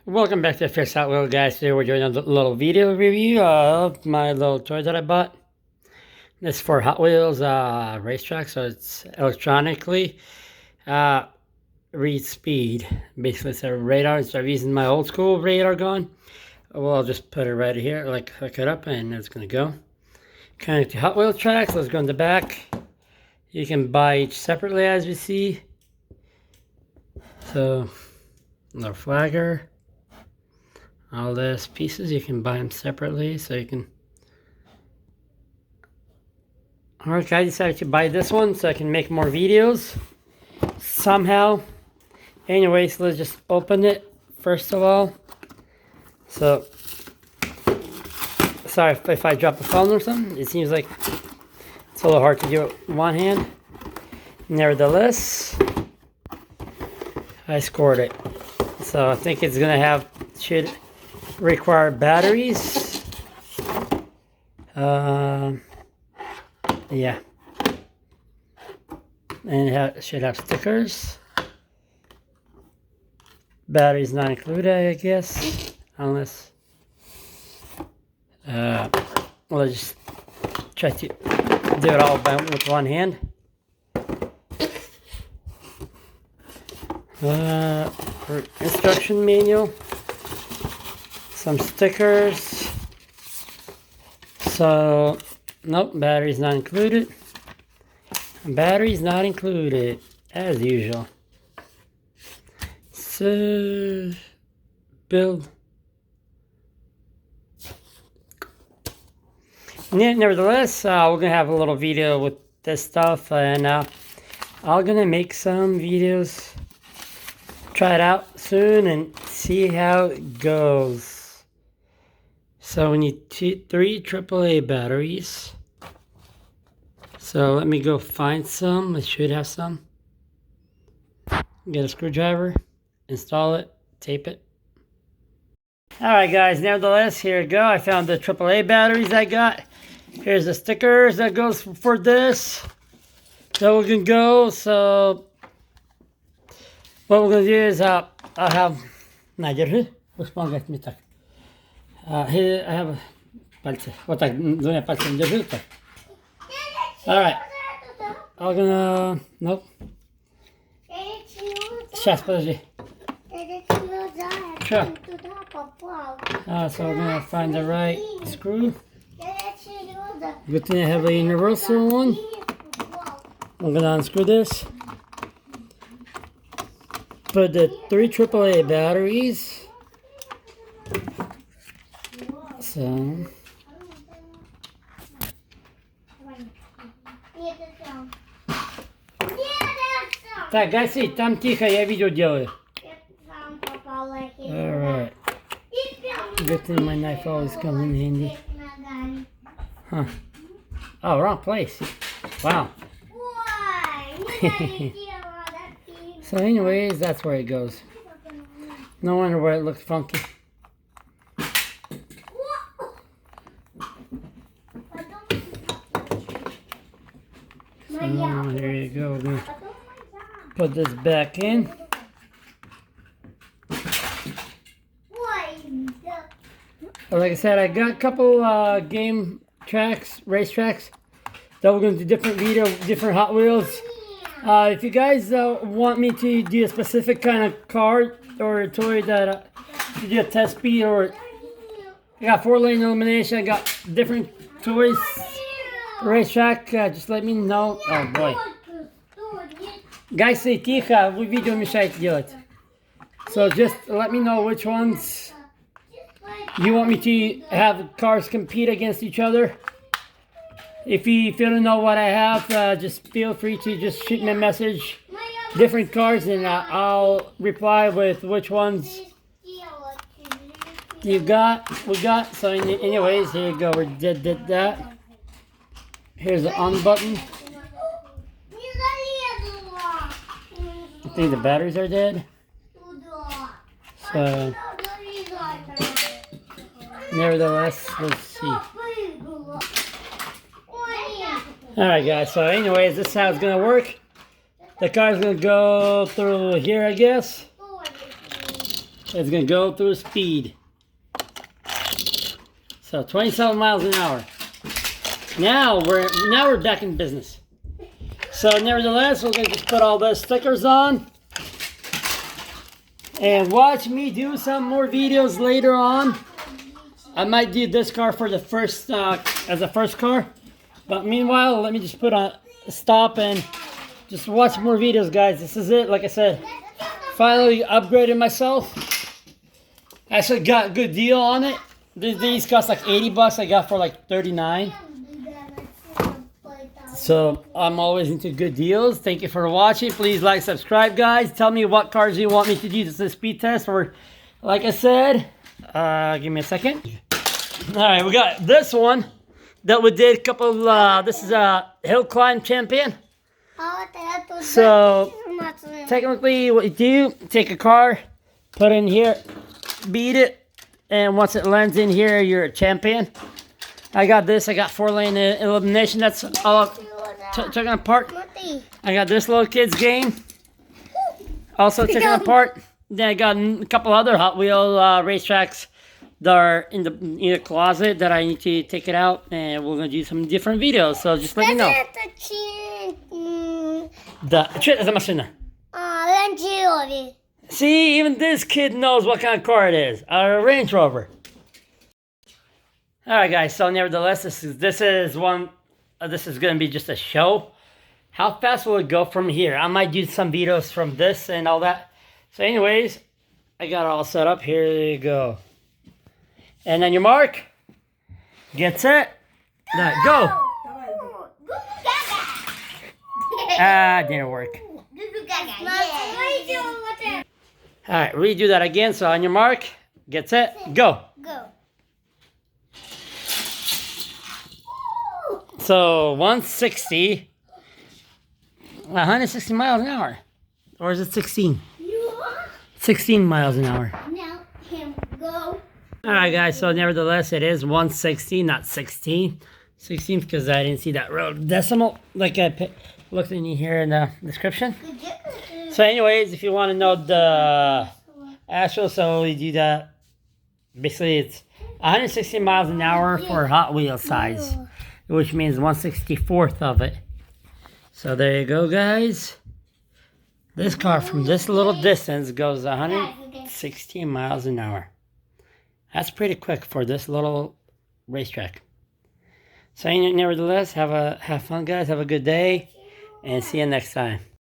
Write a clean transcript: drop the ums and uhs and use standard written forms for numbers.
Welcome back to Fix Hot Wheels, guys. Today we're doing a little video review of my little toy that I bought. This is for Hot Wheels racetrack, so it's electronically read speed. Basically, it's a radar. Instead of using my old school radar gun, well, I'll just put it right here, like hook it up, and it's gonna go. Connect to Hot Wheels tracks. Let's go in the back. You can buy each separately, as you see. So, little flagger. All those pieces, you can buy them separately, so you can... Alright, I decided to buy this one so I can make more videos somehow. Anyways, let's just open it first of all. So, sorry if I drop the phone or something. It seems like it's a little hard to do it with one hand. Nevertheless, I scored it. So I think it's gonna should require batteries. Yeah. And it should have stickers. Batteries not included, I guess. Unless... let's just try to do it all with one hand. Instruction manual. Some stickers. So, nope, batteries not included. Batteries not included, as usual. So, build. Yeah, nevertheless, we're gonna have a little video with this stuff, and I'm gonna make some videos. Try it out soon and see how it goes. So we need 3 AAA batteries. So let me go find some. I should have some. Get a screwdriver, install it, tape it. Alright guys, nevertheless, here we go. I found the AAA batteries I got. Here's the stickers that goes for this. So we can go. So what we're going to do is I'll have... Here I have a palce. Вот так, двумя пальцами держи так. Alright. I'm gonna... Nope. Сейчас, подожди. Sure. So we're gonna find the right screw. Good thing I have a universal one. I'm gonna unscrew this. Put the 3 AAA batteries. So, так, гаси, там тихо, я видео делаю. Alright. Good thing my knife always comes in handy. Huh. Oh, wrong place. Wow. So anyways, that's where it goes. No wonder why it looks funky. So here you go. We're gonna put this back in. Like I said, I got a couple game tracks, race tracks that we're going to do different different Hot Wheels. If you guys want me to do a specific kind of car or a toy that to do a test speed, or I got 4-lane elimination, I got different toys, racetrack, just let me know. Oh boy. Guys, say тихо, вы видео мешаете делать. So just let me know which ones you want me to have cars compete against each other. If you don't know what I have, just feel free to just shoot me a message. Different cars, and I'll reply with which ones we got. So anyways, here you go. We did that. Here's the on button. I think the batteries are dead. So nevertheless, let's see. Alright guys, so anyways, this is how it's gonna work. The car's gonna go through here, I guess. It's gonna go through speed. So 27 miles an hour. Now we're back in business. So nevertheless, we're gonna just put all the stickers on and watch me do some more videos later on. I might do this car for the first as a first car, but meanwhile, let me just put on stop and just watch more videos, guys. This is it. Like I said, finally upgraded myself. Actually got a good deal on it. These cost like 80 bucks. I got for like 39. So I'm always into good deals. Thank you for watching. Please like, subscribe, guys. Tell me what cars you want me to do. This is a speed test, or like I said, give me a second. All right, we got this one that we did a couple. This is a hill climb champion. So technically, what you do, take a car, put it in here, beat it, and once it lands in here, you're a champion. I got this. I got 4-lane elimination. That's all taken apart. I got this little kids game, also taken apart. Then I got a couple other Hot Wheel racetracks that are in the closet that I need to take it out, and we're gonna do some different videos. So just let me know. See, even this kid knows what kind of car it is. A Range Rover. All right, guys. So nevertheless, this is one. This is gonna be just a show. How fast will it go from here? I might do some videos from this and all that. So anyways, I got it all set up. Here you go. And on your mark, get set, go. Didn't work. All right, redo that again. So on your mark, get set, go. So 160 miles an hour. Or is it 16? 16 miles an hour. Now him go. Alright guys, so nevertheless it is 160, not 16. 16 because I didn't see that road decimal like I looked in here in the description. So anyways, if you want to know the actual, so we do that. Basically it's 160 miles an hour for Hot Wheel size, which means 1/64th of it. So there you go, guys. This car from this little distance goes 116 miles an hour. That's pretty quick for this little racetrack. So nevertheless, have fun, guys. Have a good day, and see you next time.